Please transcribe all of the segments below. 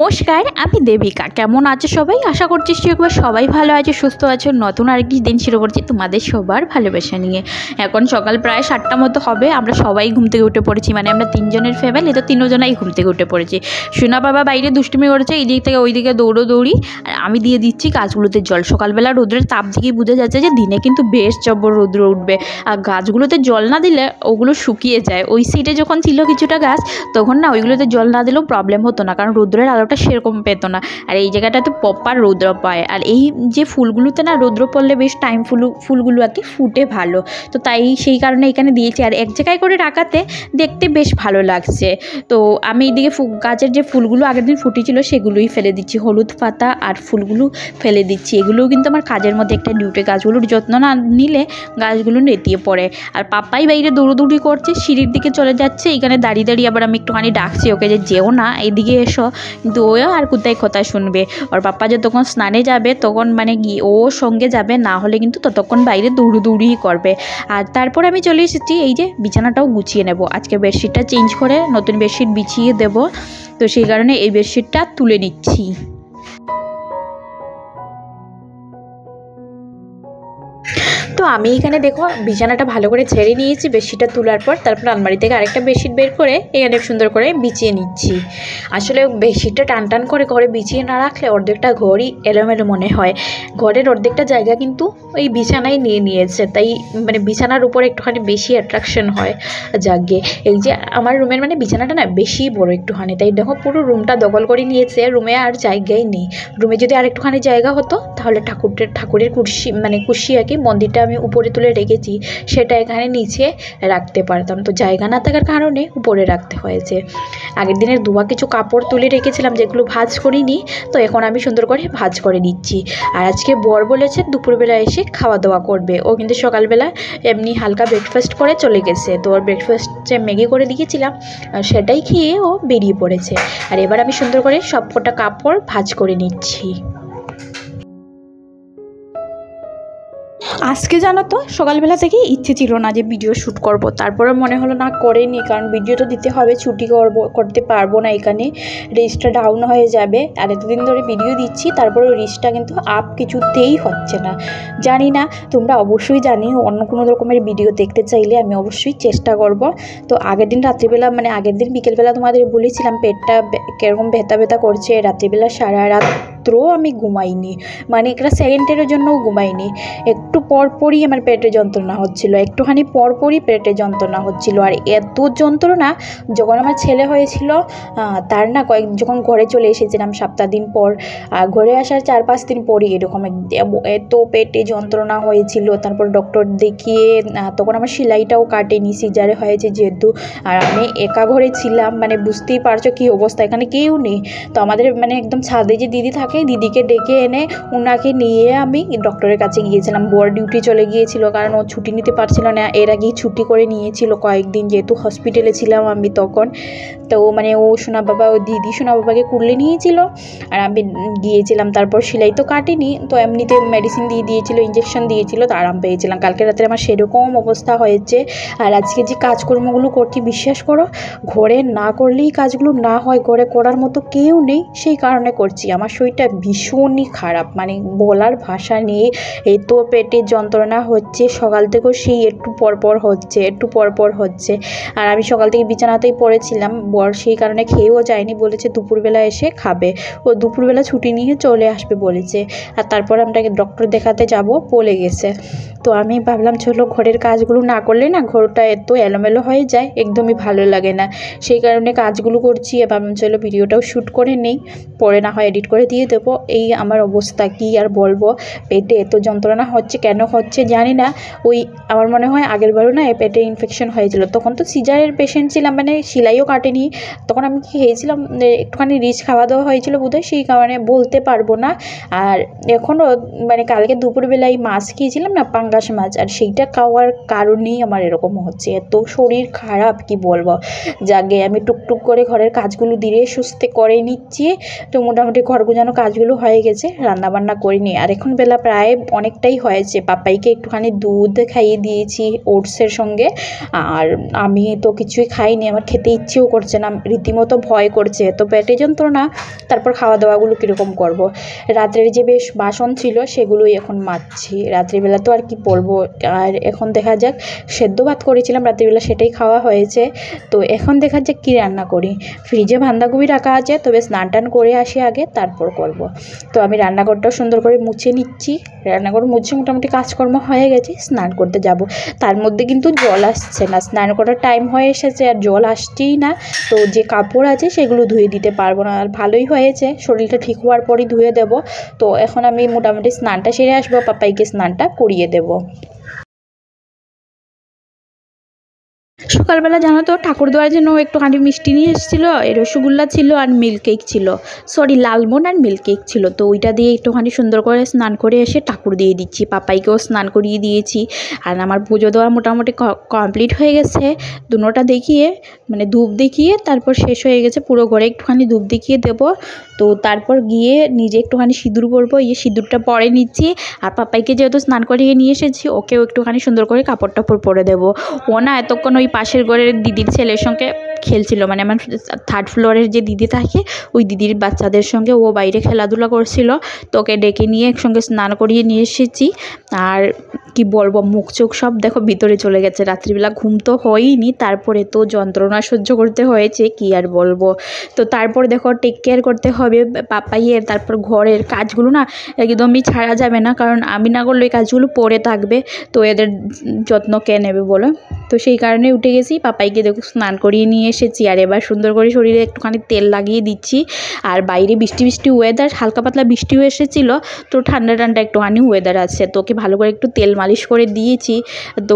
নমস্কার, আমি দেবিকা। কেমন আছো সবাই? আশা করছি সবাই ভালো আছে, সুস্থ আছো। নতুন আরেকটি দিন শুরু করছি তোমাদের সবার ভালোবাসা নিয়ে। এখন সকাল প্রায় 7টা মতো হবে। আমরা সবাই ঘুম থেকে উঠে পড়েছি, মানে আমরা তিনজনের ফ্যামিলি, তো তিনজনাই ঘুম থেকে উঠে পড়েছি। সোনা বাবা বাইরে দুষ্টুমি করেছে, এই দিক থেকে ওই দিকে দৌড়ি। আর আমি দিয়ে দিচ্ছি গাছগুলোতে জল। সকালবেলা রোদ্রের তাপ দিকেই বোঝা যাচ্ছে যে দিনে কিন্তু বেশ জব্বর রৌদ্র উঠবে। আর গাছগুলোতে জল না দিলে ওগুলো শুকিয়ে যায়। ওই সাইডে যখন ছিল কিছুটা গাছ, তখন না ওইগুলোতে জল না দিলেও প্রবলেম হতো না, কারণ রৌদ্রের আলোটা সেরকম পেতো না। আর এই জায়গাটাতে প্রপার রৌদ্র পায়। আর এই যে ফুলগুলোতে না রৌদ্র পড়লে বেশ টাইম ফুলগুলো আর কি ফুটে ভালো, তো তাই সেই কারণে এখানে দিয়েছি। আর এক জায়গায় করে রাখাতে দেখতে বেশ ভালো লাগছে। তো আমি এইদিকে গাছের যে ফুলগুলো আগের দিন ফুটেছিল সেগুলোই ফেলে দিচ্ছি, হলুদ পাতা আর ফুলগুলো ফেলে দিচ্ছি। এগুলোও কিন্তু আমার কাজের মধ্যে একটা ডিউটি। গাছগুলোর যত্ন না নিলে গাছগুলো নেতিয়ে পড়ে। আর পাপ্পাই বাইরে দৌড়ি করছে, সিঁড়ির দিকে চলে যাচ্ছে। এখানে দাঁড়িয়ে আবার আমি একটুখানি ডাকছি ওকে যে যেও না, এইদিকে এসো, কিন্তু ও আর কোথায় কথা শুনবে। ওর পাপ্পা যতক্ষণ স্নানে যাবে তখন মানে ও সঙ্গে যাবে, না হলে কিন্তু ততক্ষণ বাইরে দৌড়িই করবে। আর তারপর আমি চলে এসেছি, এই যে বিছানাটাও গুছিয়ে নেব। আজকে বেডশিটটা চেঞ্জ করে নতুন বেডশিট বিছিয়ে দেব, তো সেই কারণে এই বেডশিটটা তুলে নিচ্ছি। তো আমি এখানে দেখো বিছানাটা ভালো করে ছেড়ে নিয়েছি বেডশিটটা তোলার পর। তারপর আলমারি থেকে আরেকটা বেডশিট বের করে এখানে সুন্দর করে বিছিয়ে নিচ্ছি। আসলে বেডশিটটা টান করে ঘরে বিছিয়ে না রাখলে অর্ধেকটা ঘরই এলোমেলো মনে হয়। ঘরের অর্ধেকটা জায়গা কিন্তু ওই বিছানায় নিয়েছে, তাই মানে বিছানার উপর একটুখানি বেশি অ্যাট্রাকশন হয় জাগে। এই যে আমার রুমের মানে বিছানাটা না বেশি বড় একটুখানি, তাই দেখো পুরো রুমটা দখল করে নিয়েছে। রুমে আর জায়গাই নেই। রুমে যদি আর একটুখানি জায়গা হতো তাহলে ঠাকুরের কুর্সি আর কি মন্দিরটা আমি উপরে তুলে রেখেছি, সেটা এখানে নিচে রাখতে পারতাম। তো জায়গা না থাকার কারণে উপরে রাখতে হয়েছে। আগের দিনের ধোয়া কিছু কাপড় তুলে রেখেছিলাম যেগুলো ভাঁজ করিনি, তো এখন আমি সুন্দর করে ভাঁজ করে নিচ্ছি। আর আজকে বর বলেছে দুপুরবেলা এসে খাওয়া দাওয়া করবে। ও কিন্তু সকালবেলা এমনি হালকা ব্রেকফাস্ট করে চলে গেছে। তো ওর ব্রেকফাস্টে ম্যাগি করে দিয়েছিলাম, সেটাই খেয়ে ও বেরিয়ে পড়েছে। আর এবার আমি সুন্দর করে সব কটা কাপড় ভাঁজ করে নিচ্ছি। আজকে জানো তো সকালবেলা থেকেই ইচ্ছে ছিল না যে ভিডিও শ্যুট করব, তারপরে মনে হলো না করেনি, কারণ ভিডিও তো দিতে হবে, ছুটি করতে পারবো না, এখানে রিচটা ডাউন হয়ে যাবে। আর এতদিন ধরে ভিডিও দিচ্ছি, তারপরে রিচটা কিন্তু আপ কিছুতেই হচ্ছে না। জানি না, তোমরা অবশ্যই জানিও অন্য কোনো রকমের ভিডিও দেখতে চাইলে আমি অবশ্যই চেষ্টা করব। তো আগের দিন রাত্রিবেলা মানে আগের দিন বিকেলবেলা তোমাদের বলেছিলাম পেটটা কীরকম ব্যথা করছে। রাত্রিবেলা সারা রাত্রও আমি ঘুমাইনি, মানে একটা সেকেন্ডের জন্যও ঘুমাইনি। একটু পরপরই আমার পেটে যন্ত্রণা হচ্ছিল, একটুখানি পরপরই পেটে যন্ত্রণা হচ্ছিল। আর এত যন্ত্রণা যখন আমার ছেলে হয়েছিল তার না যখন ঘরে চলে এসেছিলাম 7 দিন পর, আর ঘরে আসার 4-5 দিন পরই এরকম এত পেটে যন্ত্রণা হয়েছিল। তারপর ডক্টর দেখিয়ে তখন আমার সেলাইটাও কাটেনি, সিজারে হয়েছে যেহেতু। আর আমি একা ঘরে ছিলাম, মানে বুঝতেই পারছো কী অবস্থা, এখানে কেউ নেই। তো আমাদের মানে একদম ছাদে যে দিদি থাকে, দিদিকে ডেকে এনে ওনাকে নিয়ে আমি ডক্টরের কাছে গিয়েছিলাম। বড় ডিউটি চলে গিয়েছিল, কারণ ও ছুটি নিতে পারছিল না। এর আগেই ছুটি করে নিয়েছিল কয়েকদিন, যেহেতু হসপিটালে ছিলাম আমি তখন। তো মানে ও সোনা বাবাকে কুড়লে নিয়েছিল, আর আমি গিয়েছিলাম। তারপর সেলাই তো কাটেনি, তো এমনিতে মেডিসিন দিয়ে দিয়েছিল, ইঞ্জেকশন দিয়েছিল, তো আরাম পেয়েছিলাম। কালকে রাতে আমার সেরকম অবস্থা হয়েছে। আর আজকে যে কাজকর্মগুলো করছি বিশ্বাস করো, ঘরে না করলেই কাজগুলো না হয়, ঘরে করার মতো কেউ নেই, সেই কারণে করছি। আমার শরীরটা ভীষণই খারাপ, মানে বলার ভাষা নেই। এই তো পেটে যন্ত্রণা হচ্ছে সকাল থেকেও, সেই একটু পরপর হচ্ছে। আর আমি সকাল থেকে বিছানাতেই পড়েছিলাম। বর সেই কারণে খেয়েও যায়নি, বলেছে দুপুরবেলা এসে খাবে। ও দুপুরবেলা ছুটি নিয়ে চলে আসবে বলেছে। আর তারপর আমরা ডক্টর দেখাতে যাব বলে গেছে। তো আমি ভাবলাম চলো, ঘরের কাজগুলো না করলে না ঘরটা এত এলোমেলো হয়ে যায়, একদমই ভালো লাগে না। সেই কারণে কাজগুলো করছি। ভাবলাম চলো ভিডিওটাও শ্যুট করে নেই, পরে না হয় এডিট করে দিয়ে দেবো। এই আমার অবস্থা, কি আর বলবো। পেটে এত যন্ত্রণা হচ্ছে, কেন হচ্ছে জানি না। ওই আমার মনে হয় আগের বারও না পেটে ইনফেকশন হয়েছিল, তখন তো সিজারের পেশেন্ট ছিলাম, মানে সেলাইও কাটেনি। তখন আমি খেয়েছিলাম একটুখানি রিচ খাওয়া দাওয়া হয়েছিল বোধহয়, সেই কারণে বলতে পারবো না। আর এখনও মানে কালকে দুপুরবেলায় মাছ খেয়েছিলাম না, পাঙ্গাস মাছ, আর সেইটা খাওয়ার কারণেই আমার এরকম হচ্ছে। এত শরীর খারাপ কি বলবো। জাগে আমি টুকটুক করে ঘরের কাজগুলো ধীরে সুস্থে করে নিচ্ছি। তো মোটামুটি ঘর গোছানো কাজগুলো হয়ে গেছে, রান্নাবান্না করিনি। আর এখন বেলা প্রায় অনেকটাই হয়েছে। পাপাইকে একটুখানি দুধ খাইয়ে দিয়েছি ওটসের সঙ্গে, আর আমি তো কিছুই খাইনি, আমার খেতে ইচ্ছেও করছে না, রীতিমতো ভয় করছে, তো পেটে যন্ত্রণা, তারপর খাওয়া দাওয়াগুলো কীরকম করব। রাত্রের যে বেশ বাসন ছিল সেগুলোই এখন মাজছি। রাত্রিবেলা তো আর কি বলবো। আর এখন দেখা যাক, সেদ্ধ ভাত করেছিলাম রাত্রিবেলা, সেটাই খাওয়া হয়েছে। তো এখন দেখা যাক কী রান্না করি। ফ্রিজে বাঁধাকপি রাখা আছে, তবে স্নান টান করে আসি আগে, তারপর করব। তো আমি রান্নাঘরটাও সুন্দর করে মুছে নিচ্ছি। রান্নাঘর মুছে মোটামুটি কাজকর্ম হয়ে গেছে, স্নান করতে যাব। তার মধ্যে কিন্তু জল আসছে না, স্নান করার টাইম হয়ে এসেছে আর জল আসছেই না। তো যে কাপড় আছে সেগুলো ধুয়ে দিতে পারবো না। আর ভালোই হয়েছে, শরীরটা ঠিক হওয়ার পরই ধুয়ে দেব। তো এখন আমি মোটামুটি স্নানটা সেরে আসবো, পাপাইকে স্নানটা করিয়ে দেবো। সকালবেলা জানো তো ঠাকুরদুয়ারের জন্য একটুখানি মিষ্টি নিয়ে এসেছিলো, এই রসগোল্লা ছিল আর মিল্ক কেক ছিল, সরি লালমোহন আর মিল্ক কেক ছিল। তো ওইটা দিয়ে একটুখানি সুন্দর করে স্নান করে এসে ঠাকুর দিয়ে দিচ্ছি, পাপাইকেও স্নান করিয়ে দিয়েছি। আর আমার পুজো দেওয়া মোটামুটি কমপ্লিট হয়ে গেছে। দুনোটা দেখিয়ে মানে ধূপ দেখিয়ে তারপর শেষ হয়ে গেছে, পুরো ঘরে একটুখানি ধূপ দেখিয়ে দেবো। তো তারপর গিয়ে নিজে একটুখানি সিঁদুর পরবো, সিঁদুরটা পরে নিচ্ছি। আর পাপাইকে যেহেতু স্নান করিয়ে নিয়ে এসেছি, ওকেও একটুখানি সুন্দর করে কাপড় টাপড় পরে দেবো। ও না এতক্ষণ ওই পাশের ঘরের দিদির ছেলের সঙ্গে খেলছিল, মানে আমার 3rd ফ্লোরের যে দিদি থাকে ওই দিদির বাচ্চাদের সঙ্গে ও বাইরে খেলাধুলা করছিল। তো ওকে ডেকে নিয়ে একসঙ্গে স্নান করিয়ে নিয়ে এসেছি। আর কি বলবো, মুখ চোখ সব দেখো ভিতরে চলে গেছে। রাত্রিবেলা ঘুম তো হয়নি, তারপরে তো যন্ত্রণা সহ্য করতে হয়েছে, কি আর বলবো। তো তারপর দেখো টেক কেয়ার করতে হবে পাপাইয়ের, তারপর ঘরের কাজগুলো না একদমই ছাড়া যাবে না, কারণ আমি না করলে এই কাজগুলো পড়ে থাকবে। তো এদের যত্ন কে নেবে বলো। তো সেই কারণে উঠে গেছি, পাপাইকে দেখো স্নান করিয়ে নিয়ে এসেছি। আর এবার সুন্দর করে শরীরে একটুখানি তেল লাগিয়ে দিচ্ছি। আর বাইরে বৃষ্টি বৃষ্টি ওয়েদার, হালকা পাতলা বৃষ্টিও এসেছিলো, তো ঠান্ডা ঠান্ডা একটুখানি ওয়েদার আছে। তো ওকে ভালো করে একটু তেল মালিশ করে দিয়েছি। তো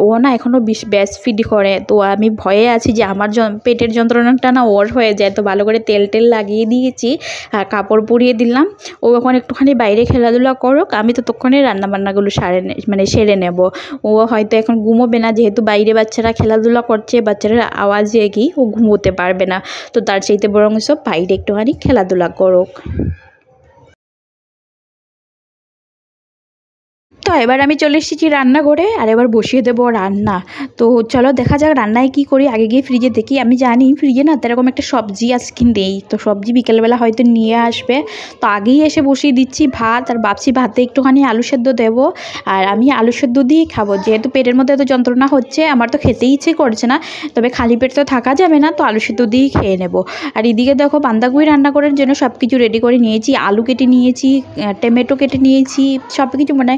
ও না এখনও ব্যাস ফিড করে, তো আমি ভয়ে আছি যে আমার পেটের যন্ত্রণাটা না ওর হয়ে যায়। তো ভালো করে তেল টেল লাগিয়ে দিয়েছি আর কাপড় পরিয়ে দিলাম। ও এখন একটুখানি বাইরে খেলাধুলা করুক, আমি তো ততক্ষণে রান্নাবান্নাগুলো সেরে নেব। ও হয়তো এখন ঘুমোবে না, যেহেতু বাইরে বাচ্চারা খেলাধুলা করছে, বাচ্চারা আওয়াজে কি ও ঘুমোতে পারবে না। তো তার চাইতে বরং সব বাইরে একটুখানি খেলাধুলা করুক। তো এবার আমি চলে এসেছি রান্নাঘরে, আর এবার বসিয়ে দেবো রান্না। তো চলো দেখা যাক রান্নায় কি করি। আগে গিয়ে ফ্রিজে দেখি, আমি জানি ফ্রিজে না এরকম একটা সবজি আজকে নেই, তো সবজি বিকেলবেলা হয়তো নিয়ে আসবে। তো আগেই এসে বসিয়ে দিচ্ছি ভাত, আর ভাবছি ভাতে একটুখানি আলু সেদ্ধ দেবো। আর আমি আলু সেদ্ধ দিয়েই খাবো, যেহেতু পেটের মধ্যে এত যন্ত্রণা হচ্ছে, আমার তো খেতেই ইচ্ছে করছে না, তবে খালি পেট তো থাকা যাবে না, তো আলু সেদ্ধ দিয়েই খেয়ে নেব। আর এদিকে দেখো বাঁধাকপি রান্না করার জন্য সব কিছু রেডি করে নিয়েছি, আলু কেটে নিয়েছি, টমেটো কেটে নিয়েছি, সব কিছু মানে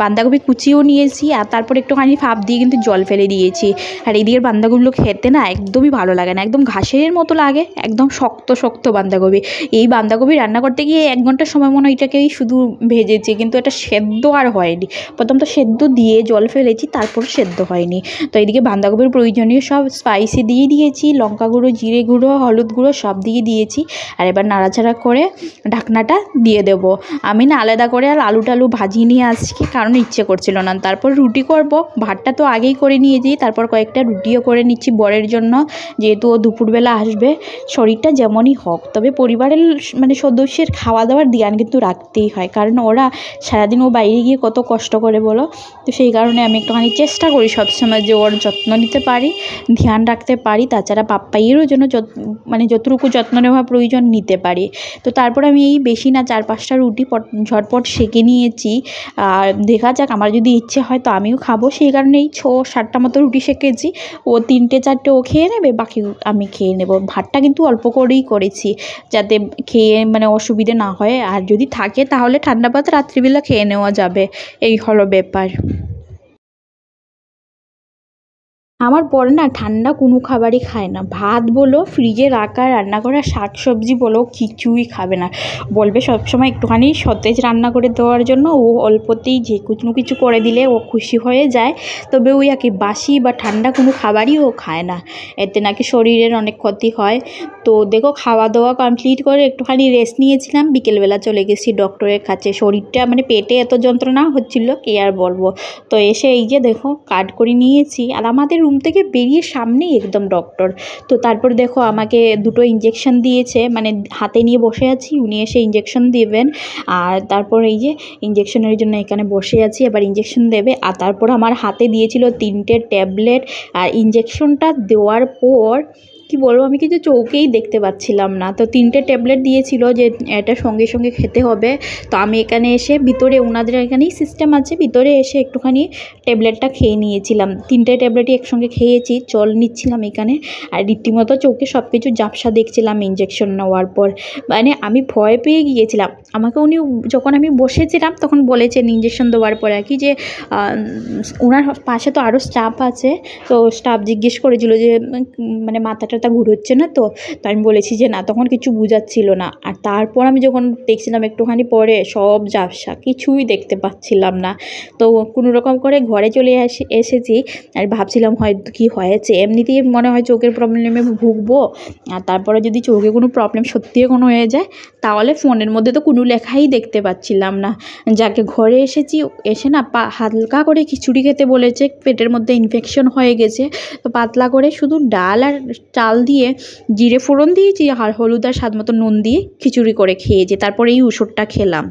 বাঁধাকপি কুচিও নিয়েছি। আর তারপর একটুখানি ভাপ দিয়ে কিন্তু জল ফেলে দিয়েছি। আর এদিকের বাঁধাকপিগুলো খেতে না একদমই ভালো লাগে না, একদম ঘাসের মতো লাগে, একদম শক্ত শক্ত বাঁধাকপি। এই বাঁধাকপি রান্না করতে গিয়ে 1 ঘন্টার সময় মনে হয় এটাকেই শুধু ভেজেছি, কিন্তু এটা সেদ্ধ আর হয়নি। প্রথম তো সেদ্ধ দিয়ে জল ফেলেছি, তারপর সেদ্ধ হয়নি। তো এইদিকে বাঁধাকপির প্রয়োজনীয় সব স্পাইসি দিয়ে দিয়েছি, লঙ্কা গুঁড়ো, জিরে গুঁড়ো, হলুদ গুঁড়ো সব দিয়ে দিয়েছি। আর এবার নাড়াচাড়া করে ঢাকনাটা দিয়ে দেবো। আমি না আলাদা করে আর আলু টালু ভাজিয়ে নিয়ে আসছি, কারণ ইচ্ছে করছিল না। তারপর রুটি করব, ভাতটা তো আগেই করে নিয়েছি, তারপর কয়েকটা রুটিও করে নিচ্ছি বরের জন্য, যেহেতু ও দুপুরবেলা আসবে। শরীরটা যেমনই হোক, তবে পরিবারের মানে সদস্যের খাওয়া দাওয়ার ধ্যান কিন্তু রাখতেই হয়, কারণ ওরা সারাদিন ও বাইরে গিয়ে কত কষ্ট করে বলো। তো সেই কারণে আমি একটুখানি চেষ্টা করি সবসময় যে ওর যত্ন নিতে পারি, ধ্যান রাখতে পারি, তাছাড়া পাপ্পাইয়েরও জন্য মানে যতটুকু যত্ন নেওয়া প্রয়োজন নিতে পারি। তো তারপর আমি এই বেশি না 4-5টা রুটি ঝটপট সেঁকে নিয়েছি। আর দেখা যাক, আমার যদি ইচ্ছে হয় তো আমিও খাবো, সেই কারণে এই 6-7টা মতো রুটি সেঁকেছি। ও 3-4টে ও খেয়ে নেবে, বাকি আমি খেয়ে নেব। ভাতটা কিন্তু অল্প করেই করেছি, যাতে খেয়ে মানে অসুবিধে না হয়। আর যদি থাকে তাহলে ঠান্ডা ভাত রাত্রিবেলা খেয়ে নেওয়া যাবে, এই হলো ব্যাপার। আমার বর না ঠান্ডা কোনো খাবারই খায় না, ভাত বলো, ফ্রিজে রাখা রান্না করা শাক সবজি বলো, কিছুই খাবে না। বলবে সবসময় একটুখানি সতেজ রান্না করে দেওয়ার জন্য, ও অল্পতেই যে কোনো কিছু করে দিলে ও খুশি হয়ে যায়। তবে ওই আর কি বাসি বা ঠান্ডা কোনো খাবারই ও খায় না, এতে নাকি শরীরের অনেক ক্ষতি হয়। তো দেখো খাওয়া দাওয়া কমপ্লিট করে একটুখানি রেস্ট নিয়েছিলাম, বিকেলবেলা চলে গেছি ডক্টরের কাছে। শরীরটা মানে পেটে এত যন্ত্রণা হচ্ছিল কি আর বলবো। তো এসে এই যে দেখো কাট করে নিয়েছি। আর আমাদের রুম থেকে বেরিয়ে সামনেই একদম ডক্টর। তো তারপর দেখো আমাকে দুটো ইঞ্জেকশন দিয়েছে, মানে হাতে নিয়ে বসে আছি, উনি এসে ইঞ্জেকশন দেবেন। আর তারপর এই যে ইঞ্জেকশনের জন্য এখানে বসে আছি, এবার ইঞ্জেকশন দেবে। আর তারপর আমার হাতে দিয়েছিল 3টে ট্যাবলেট। আর ইঞ্জেকশনটা দেওয়ার পর কি বলবো, আমি কিছু চোখেই দেখতে পাচ্ছিলাম না। তো 3টে ট্যাবলেট দিয়েছিল যে এটা সঙ্গে সঙ্গে খেতে হবে। তো আমি এখানে এসে ভিতরে, ওনাদের এখানেই সিস্টেম আছে, ভিতরে এসে একটুখানি ট্যাবলেটটা খেয়ে নিয়েছিলাম। 3টে ট্যাবলেটই একসঙ্গে খেয়েছি, জল নিচ্ছিলাম এখানে। আর রীতিমতো চোখে সব কিছু ঝাপসা দেখছিলাম ইঞ্জেকশন নেওয়ার পর, মানে আমি ভয় পেয়ে গিয়েছিলাম। আমাকে উনি যখন আমি বসেছিলাম তখন বলেছেন ইঞ্জেকশন দেওয়ার পরে আর কি যে ওনার পাশে তো আরও স্টাফ আছে, তো স্টাফ জিজ্ঞেস করেছিল যে মানে মাথাটা ঘুরোচ্ছে না। তো আমি বলেছি যে না, তখন কিছু বুঝাচ্ছিল না। আর তারপর আমি যখন দেখছিলাম একটুখানি পরে সব ঝাপসা, কিছুই দেখতে পাচ্ছিলাম না। তো কোনো রকম করে ঘরে চলে এসেছি। আর ভাবছিলাম হয়তো কী হয়েছে, এমনিতেই মনে হয় চোখের প্রবলেমে ভুগবো, আর তারপরে যদি চোখে কোনো প্রবলেম সত্যিই কোনো হয়ে যায় তাহলে ফোনের মধ্যে তো কোনো লেখাই দেখতে পাচ্ছিলাম না। যাকে ঘরে এসেছি, এসে না হালকা করে খিচুড়ি খেতে বলেছে, পেটের মধ্যে ইনফেকশন হয়ে গেছে। তো পাতলা করে শুধু ডাল আর চাল দিয়ে জিরে ফোড়ন দিয়েছি, আর হলুদ আর স্বাদ মতো নুন দিয়ে খিচুড়ি করে খেয়েছি, তারপরে এই ওষুধটা খেলাম।